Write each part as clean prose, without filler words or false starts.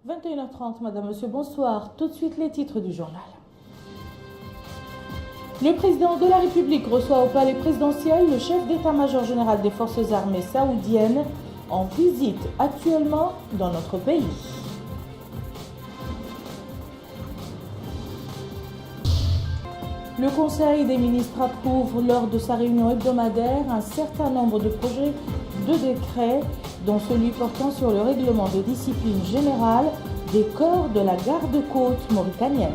21h30, Madame, Monsieur, bonsoir. Tout de suite les titres du journal. Le président de la République reçoit au palais présidentiel le chef d'état-major général des forces armées saoudiennes en visite actuellement dans notre pays. Le Conseil des ministres approuve lors de sa réunion hebdomadaire un certain nombre de projets de décrets, dont celui portant sur le règlement de discipline générale des corps de la garde-côte mauritanienne.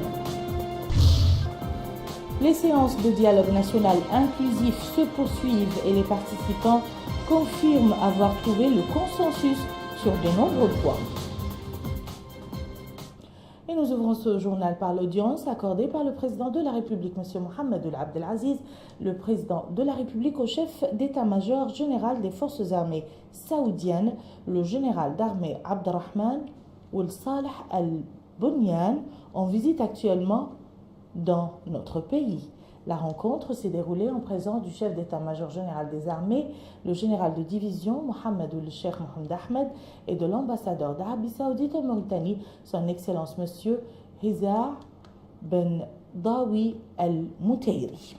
Les séances de dialogue national inclusif se poursuivent et les participants confirment avoir trouvé le consensus sur de nombreux points. Et nous ouvrons ce journal par l'audience accordée par le président de la République, M. Mohamed Abdelaziz, le président de la République au chef d'état-major général des forces armées saoudiennes, le général d'armée Abderrahman Ould Salah Al-Bunyan, en visite actuellement dans notre pays. La rencontre s'est déroulée en présence du chef d'état-major général des armées, le général de division Mohamed Ould Cheikh Mohamed Ahmed, et de l'ambassadeur d'Arabie Saoudite en Mauritanie, son Excellence Monsieur Hizar Ben Dawi Al-Moutairi.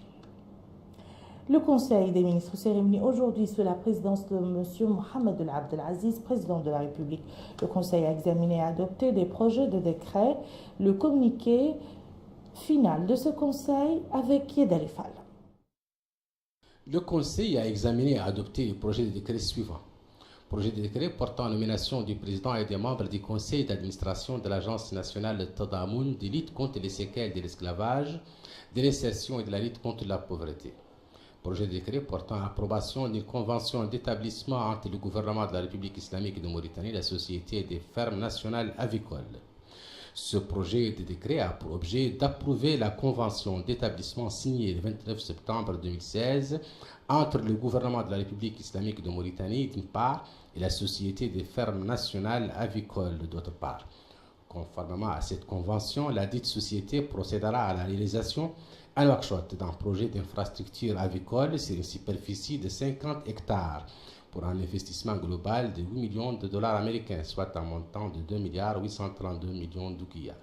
Le Conseil des ministres s'est réuni aujourd'hui sous la présidence de M. Mohamed Abdelaziz, président de la République. Le Conseil a examiné et adopté des projets de décret. Le communiqué final de ce Conseil avec Yedel Fall. Le Conseil a examiné et adopté le projet de décret suivant. Projet de décret portant nomination du président et des membres du conseil d'administration de l'Agence nationale de Tadamoun de lutte contre les séquelles de l'esclavage, de l'insertion et de la lutte contre la pauvreté. Projet de décret portant approbation d'une convention d'établissement entre le gouvernement de la République islamique de Mauritanie et la Société des fermes nationales avicoles. Ce projet de décret a pour objet d'approuver la convention d'établissement signée le 29 septembre 2016 entre le gouvernement de la République islamique de Mauritanie d'une part et la Société des fermes nationales avicoles d'autre part. Conformément à cette convention, la dite société procédera à la réalisation à Nouakchott d'un projet d'infrastructure avicole sur une superficie de 50 hectares pour un investissement global de 8 millions de dollars américains, soit un montant de 2 milliards 832 millions d'ouguiyas.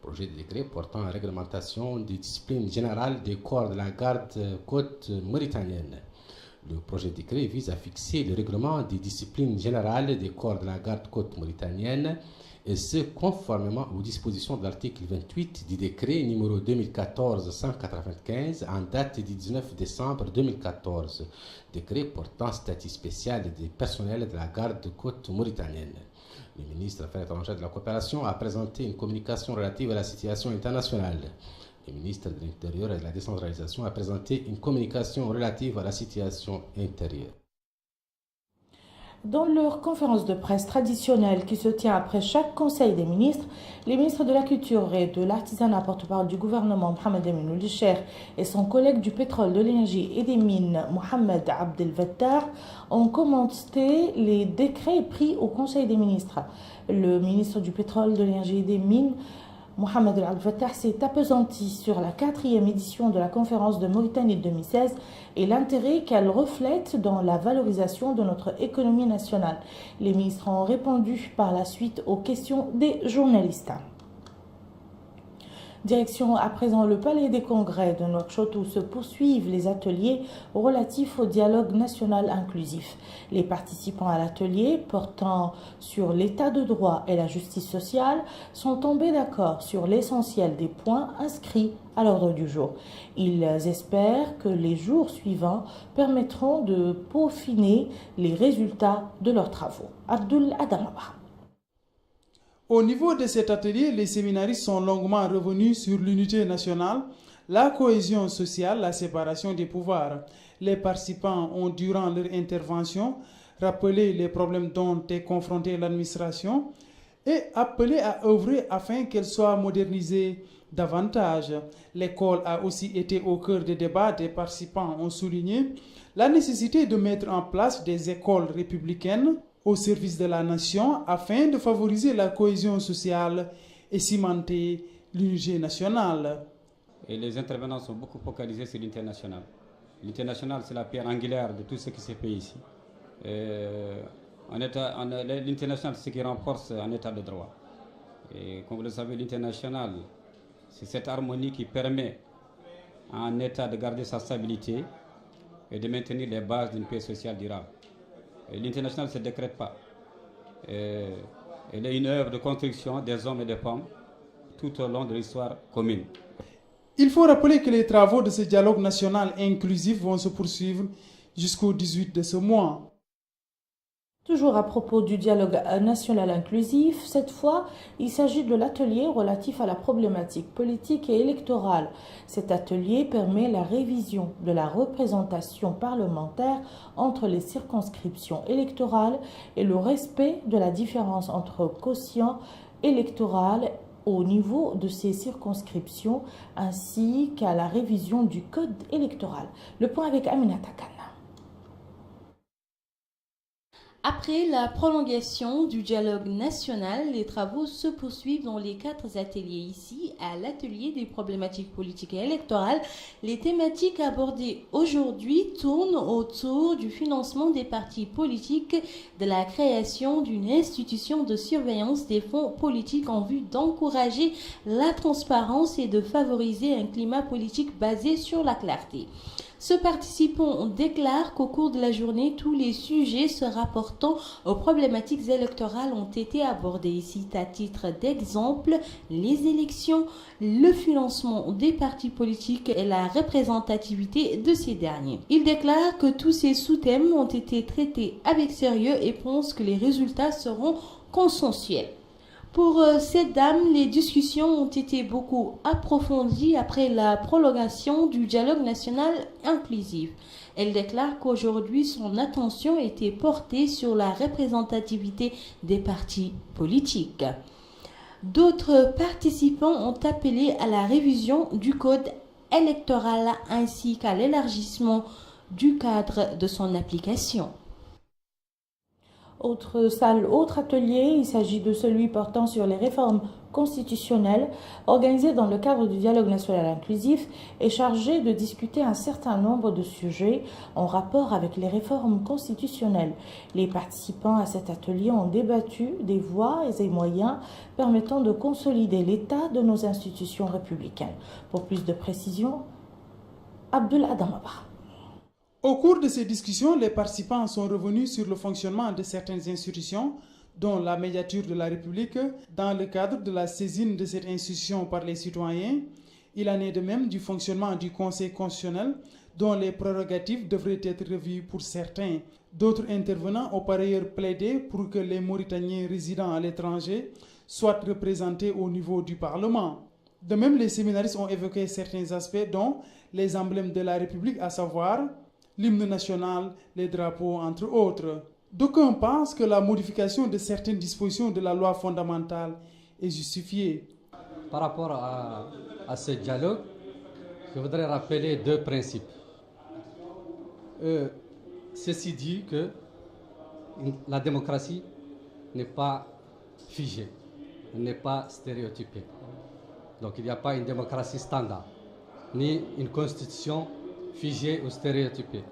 Projet de décret portant réglementation des disciplines générales des corps de la garde-côte mauritanienne. Le projet de décret vise à fixer le règlement des disciplines générales des corps de la garde-côte mauritanienne, et ce, conformément aux dispositions de l'article 28 du décret numéro 2014-195 en date du 19 décembre 2014, décret portant statut spécial des personnels de la garde-côte mauritanienne. Le ministre des Affaires étrangères et de la coopération a présenté une communication relative à la situation internationale. Le ministre de l'Intérieur et de la décentralisation a présenté une communication relative à la situation intérieure. Dans leur conférence de presse traditionnelle qui se tient après chaque Conseil des ministres, les ministres de la Culture et de l'Artisanat, porte-parole du gouvernement Mohamed Emin Ould Cheikh et son collègue du pétrole, de l'énergie et des mines Mohamed Abdel Fattah ont commenté les décrets pris au Conseil des ministres. Le ministre du pétrole, de l'énergie et des mines Mohamed Abdel Fattah s'est appesanti sur la 4e édition de la conférence de Mauritanie de 2016 et l'intérêt qu'elle reflète dans la valorisation de notre économie nationale. Les ministres ont répondu par la suite aux questions des journalistes. Direction à présent le Palais des Congrès de Nouakchott où se poursuivent les ateliers relatifs au dialogue national inclusif. Les participants à l'atelier portant sur l'état de droit et la justice sociale sont tombés d'accord sur l'essentiel des points inscrits à l'ordre du jour. Ils espèrent que les jours suivants permettront de peaufiner les résultats de leurs travaux. Abdul Adamaba. Au niveau de cet atelier, les séminaristes sont longuement revenus sur l'unité nationale, la cohésion sociale, la séparation des pouvoirs. Les participants ont, durant leur intervention, rappelé les problèmes dont est confrontée l'administration et appelé à œuvrer afin qu'elle soit modernisée davantage. L'école a aussi été au cœur des débats. Des participants ont souligné la nécessité de mettre en place des écoles républicaines au service de la nation afin de favoriser la cohésion sociale et cimenter l'unité nationale. Et les intervenants sont beaucoup focalisés sur l'international. L'international, c'est la pierre angulaire de tout ce qui se fait ici. L'international, c'est ce qui renforce un état de droit. Et comme vous le savez, l'international, c'est cette harmonie qui permet à un État de garder sa stabilité et de maintenir les bases d'une paix sociale durable. L'international ne se décrète pas. Elle est une œuvre de construction des hommes et des femmes tout au long de l'histoire commune. Il faut rappeler que les travaux de ce dialogue national inclusif vont se poursuivre jusqu'au 18 de ce mois. Toujours à propos du dialogue national inclusif, cette fois, il s'agit de l'atelier relatif à la problématique politique et électorale. Cet atelier permet la révision de la représentation parlementaire entre les circonscriptions électorales et le respect de la différence entre quotient électoral au niveau de ces circonscriptions, ainsi qu'à la révision du code électoral. Le point avec Aminata Khan. Après la prolongation du dialogue national, les travaux se poursuivent dans les 4 ateliers. Ici, à l'atelier des problématiques politiques et électorales, les thématiques abordées aujourd'hui tournent autour du financement des partis politiques, de la création d'une institution de surveillance des fonds politiques en vue d'encourager la transparence et de favoriser un climat politique basé sur la clarté. Ce participant déclare qu'au cours de la journée, tous les sujets se rapportant aux problématiques électorales ont été abordés. Ici, à titre d'exemple, les élections, le financement des partis politiques et la représentativité de ces derniers. Il déclare que tous ces sous-thèmes ont été traités avec sérieux et pense que les résultats seront consensuels. Pour cette dame, les discussions ont été beaucoup approfondies après la prolongation du dialogue national inclusif. Elle déclare qu'aujourd'hui, son attention était portée sur la représentativité des partis politiques. D'autres participants ont appelé à la révision du code électoral ainsi qu'à l'élargissement du cadre de son application. Autre atelier, il s'agit de celui portant sur les réformes constitutionnelles organisé dans le cadre du dialogue national inclusif et chargé de discuter un certain nombre de sujets en rapport avec les réformes constitutionnelles. Les participants à cet atelier ont débattu des voies et moyens permettant de consolider l'état de nos institutions républicaines. Pour plus de précision, Abdul Adamaba. Au cours de ces discussions, les participants sont revenus sur le fonctionnement de certaines institutions, dont la médiature de la République, dans le cadre de la saisine de cette institution par les citoyens. Il en est de même du fonctionnement du Conseil constitutionnel, dont les prérogatives devraient être revues pour certains. D'autres intervenants ont par ailleurs plaidé pour que les Mauritaniens résidant à l'étranger soient représentés au niveau du Parlement. De même, les séminaristes ont évoqué certains aspects, dont les emblèmes de la République, à savoir l'hymne national, les drapeaux, entre autres. D'aucuns pensent que la modification de certaines dispositions de la loi fondamentale est justifiée. Par rapport à ce dialogue, je voudrais rappeler 2 principes. Ceci dit que la démocratie n'est pas figée, n'est pas stéréotypée. Donc il n'y a pas une démocratie standard, ni une constitution figés ou stéréotypés.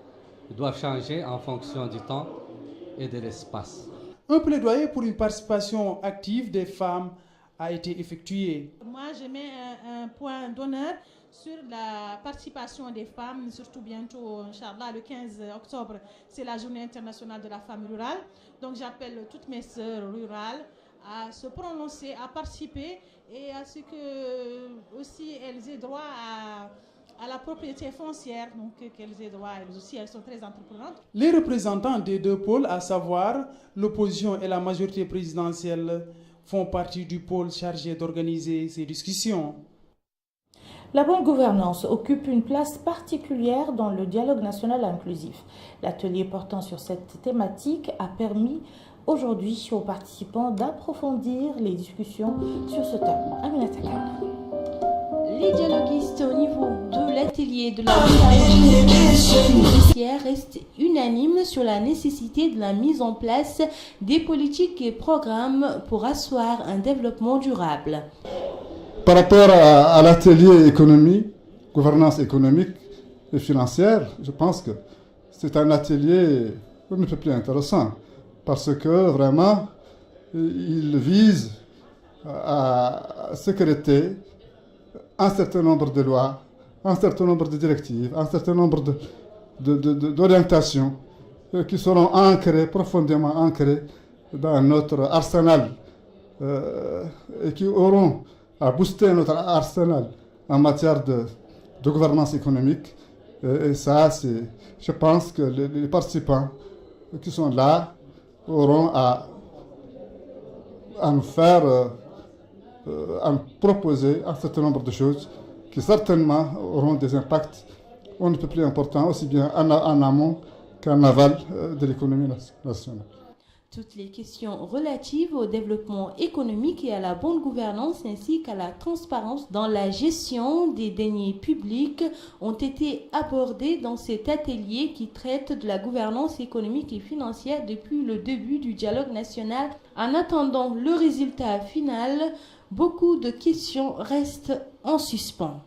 Ils doivent changer en fonction du temps et de l'espace. Un plaidoyer pour une participation active des femmes a été effectué. Moi, je mets un point d'honneur sur la participation des femmes, surtout bientôt, Inch'Allah, le 15 octobre, c'est la journée internationale de la femme rurale. Donc j'appelle toutes mes sœurs rurales à se prononcer, à participer et à ce que aussi elles aient droit à la propriété foncière, donc qu'elles aient droit, elles aussi, elles sont très entreprenantes. Les représentants des 2 pôles, à savoir l'opposition et la majorité présidentielle, font partie du pôle chargé d'organiser ces discussions. La bonne gouvernance occupe une place particulière dans le dialogue national inclusif. L'atelier portant sur cette thématique a permis aujourd'hui aux participants d'approfondir les discussions sur ce thème. Aminata Khan. Les dialoguistes au niveau de l'atelier de la judiciaire restent unanimes sur la nécessité de la mise en place des politiques et programmes pour asseoir un développement durable. Par rapport à l'atelier économie, gouvernance économique et financière, je pense que c'est un atelier un peu plus intéressant parce que vraiment il vise à sécréter un certain nombre de lois, un certain nombre de directives, un certain nombre d'orientations qui seront profondément ancrées dans notre arsenal et qui auront à booster notre arsenal en matière de gouvernance économique. Et ça, je pense que les participants qui sont là auront à nous faire, à nous proposer un certain nombre de choses qui certainement auront des impacts on ne peut plus importants, aussi bien en amont qu'en aval de l'économie nationale. Toutes les questions relatives au développement économique et à la bonne gouvernance ainsi qu'à la transparence dans la gestion des deniers publics ont été abordées dans cet atelier qui traite de la gouvernance économique et financière depuis le début du dialogue national. En attendant le résultat final, beaucoup de questions restent en suspens.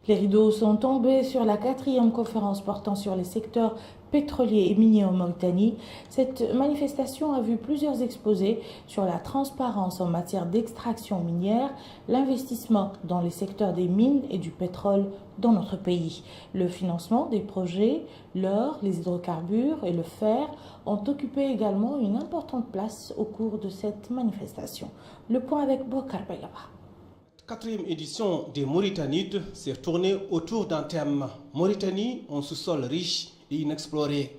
Les rideaux sont tombés sur la 4e conférence portant sur les secteurs pétroliers et miniers en Mauritanie. Cette manifestation a vu plusieurs exposés sur la transparence en matière d'extraction minière, l'investissement dans les secteurs des mines et du pétrole dans notre pays. Le financement des projets, l'or, les hydrocarbures et le fer ont occupé également une importante place au cours de cette manifestation. Le point avec Bokar Baylaba. 4e édition des Mauritanides s'est tournée autour d'un thème Mauritanie, un sous-sol riche et inexploré.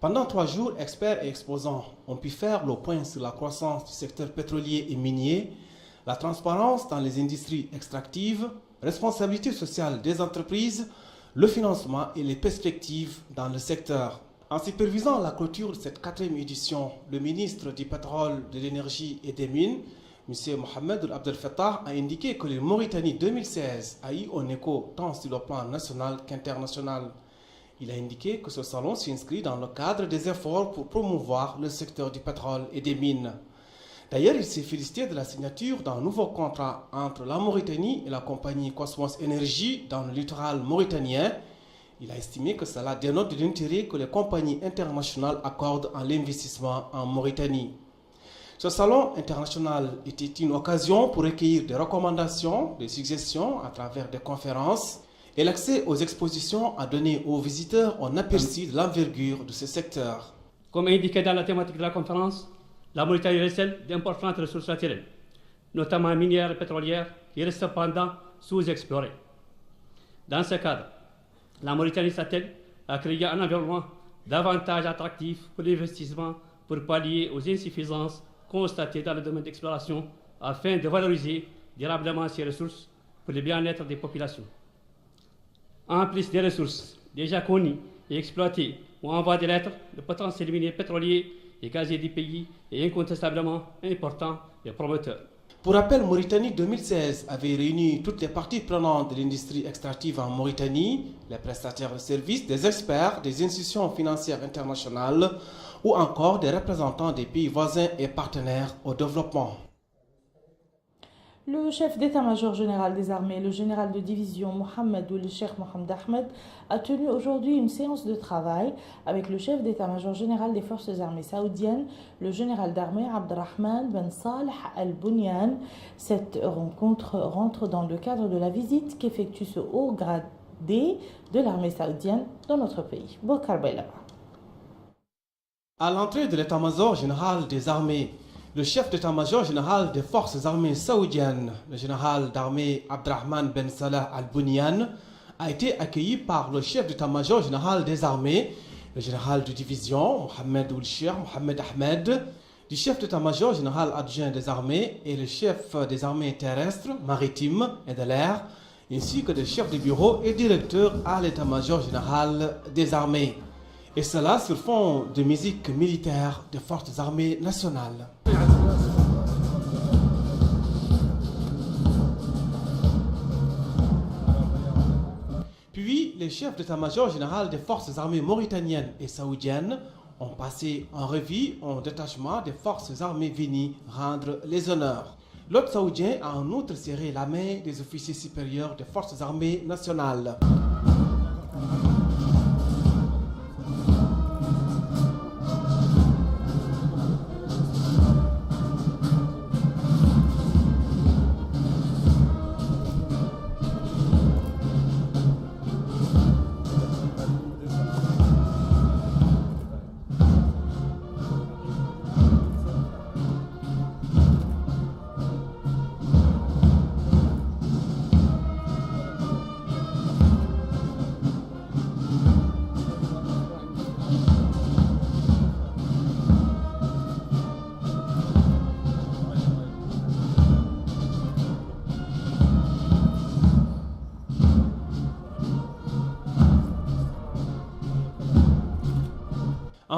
Pendant 3 jours, experts et exposants ont pu faire le point sur la croissance du secteur pétrolier et minier, la transparence dans les industries extractives, responsabilité sociale des entreprises, le financement et les perspectives dans le secteur. En supervisant la clôture de cette 4e édition, le ministre du Pétrole, de l'Énergie et des Mines, M. Mohamed Abdel Fattah, a indiqué que le Mauritanie 2016 a eu un écho tant sur le plan national qu'international. Il a indiqué que ce salon s'inscrit dans le cadre des efforts pour promouvoir le secteur du pétrole et des mines. D'ailleurs, il s'est félicité de la signature d'un nouveau contrat entre la Mauritanie et la compagnie Cosmos Energy dans le littoral mauritanien. Il a estimé que cela dénote de l'intérêt que les compagnies internationales accordent à l'investissement en Mauritanie. Ce salon international était une occasion pour recueillir des recommandations, des suggestions à travers des conférences et l'accès aux expositions a donné aux visiteurs un aperçu de l'envergure de ce secteur. Comme indiqué dans la thématique de la conférence, la Mauritanie recèle d'importantes ressources naturelles, notamment minières et pétrolières, qui restent cependant sous-explorées. Dans ce cadre, la Mauritanie s'attelle à créer un environnement davantage attractif pour l'investissement pour pallier aux insuffisances constatées dans le domaine d'exploration afin de valoriser durablement ces ressources pour le bien-être des populations. En plus des ressources déjà connues et exploitées ou en voie de l'être, le potentiel minier pétrolier et gazier du pays est incontestablement important et prometteur. Pour rappel, Mauritanie 2016 avait réuni toutes les parties prenantes de l'industrie extractive en Mauritanie, les prestataires de services, des experts, des institutions financières internationales ou encore des représentants des pays voisins et partenaires au développement. Le chef d'état-major général des armées, le général de division Mohamed Ould Cheikh Mohamed Ahmed, a tenu aujourd'hui une séance de travail avec le chef d'état-major général des forces armées saoudiennes, le général d'armée Abdrahman Ben Saleh Al-Bunyan. Cette rencontre rentre dans le cadre de la visite qu'effectue ce haut gradé de l'armée saoudienne dans notre pays. Bokar Baylaba. À l'entrée de l'état-major général des armées, le chef d'état-major général des forces armées saoudiennes, le général d'armée Abdrahman Ben Saleh Al-Bunyan, a été accueilli par le chef d'état-major général des armées, le général de division Mohamed Ould Cheikh Mohamed Ahmed, du chef d'état-major général adjoint des armées et le chef des armées terrestres, maritimes et de l'air, ainsi que des chefs de bureau et directeurs à l'état-major général des armées. Et cela sur fond de musique militaire des forces armées nationales. Puis, les chefs d'état-major général des forces armées mauritaniennes et saoudiennes ont passé en revue un détachement des forces armées venues rendre les honneurs. L'hôte saoudien a en outre serré la main des officiers supérieurs des forces armées nationales.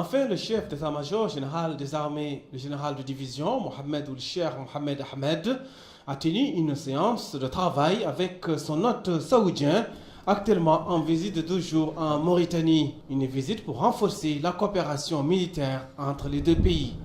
Enfin, le chef d'état-major général des armées, le général de division, Mohamed Ould-Cheikh Mohamed Ahmed, a tenu une séance de travail avec son hôte saoudien, actuellement en visite de 2 jours en Mauritanie. Une visite pour renforcer la coopération militaire entre les deux pays.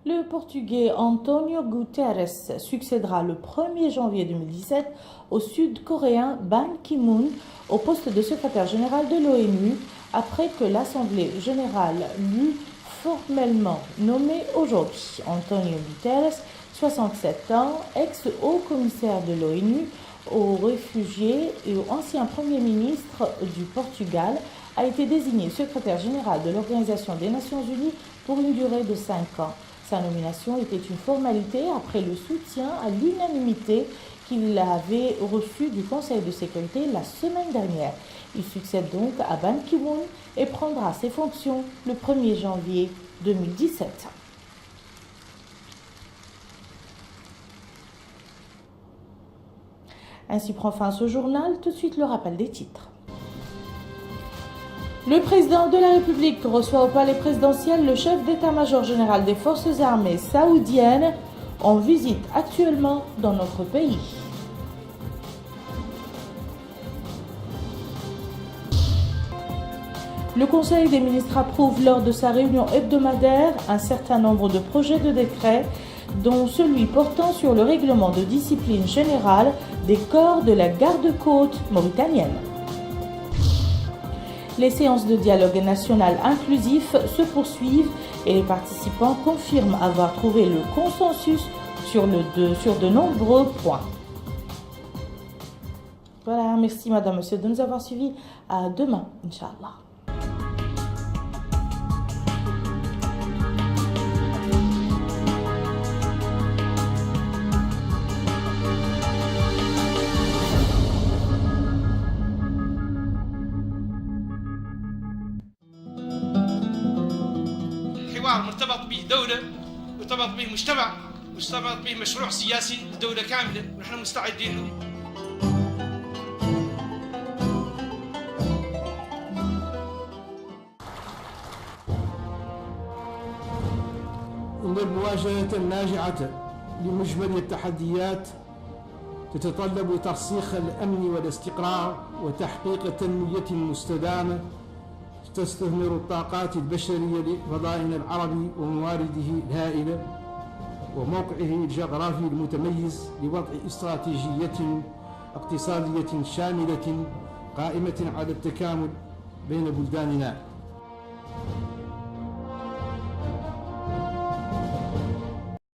Le Portugais António Guterres succédera le 1er janvier 2017 au Sud-Coréen Ban Ki-moon au poste de secrétaire général de l'ONU après que l'Assemblée générale l'eut formellement nommé aujourd'hui. António Guterres, 67 ans, ex-haut commissaire de l'ONU aux réfugiés et ancien Premier ministre du Portugal, a été désigné secrétaire général de l'Organisation des Nations Unies pour une durée de 5 ans. Sa nomination était une formalité après le soutien à l'unanimité qu'il avait reçu du Conseil de sécurité la semaine dernière. Il succède donc à Ban Ki-moon et prendra ses fonctions le 1er janvier 2017. Ainsi prend fin ce journal. Tout de suite le rappel des titres. Le président de la République reçoit au palais présidentiel le chef d'état-major général des forces armées saoudiennes en visite actuellement dans notre pays. Le Conseil des ministres approuve lors de sa réunion hebdomadaire un certain nombre de projets de décret, dont celui portant sur le règlement de discipline générale des corps de la garde-côte mauritanienne. Les séances de dialogue national inclusif se poursuivent et les participants confirment avoir trouvé le consensus sur de nombreux points. Voilà, merci madame, monsieur de nous avoir suivis. À demain, Inch'Allah. مرتبط به دولة، مرتبط به مجتمع، مرتبط به مشروع سياسي لدولة كاملة، ونحن مستعدين له. إن المواجهة الناجعة لمجمل التحديات تتطلب ترسيخ الأمن والاستقرار وتحقيق تنمية مستدامة تستثمر الطاقات البشرية لفضائنا العربي وموارده الهائلة وموقعه الجغرافي المتميز لوضع استراتيجية اقتصادية شاملة قائمة على التكامل بين بلداننا.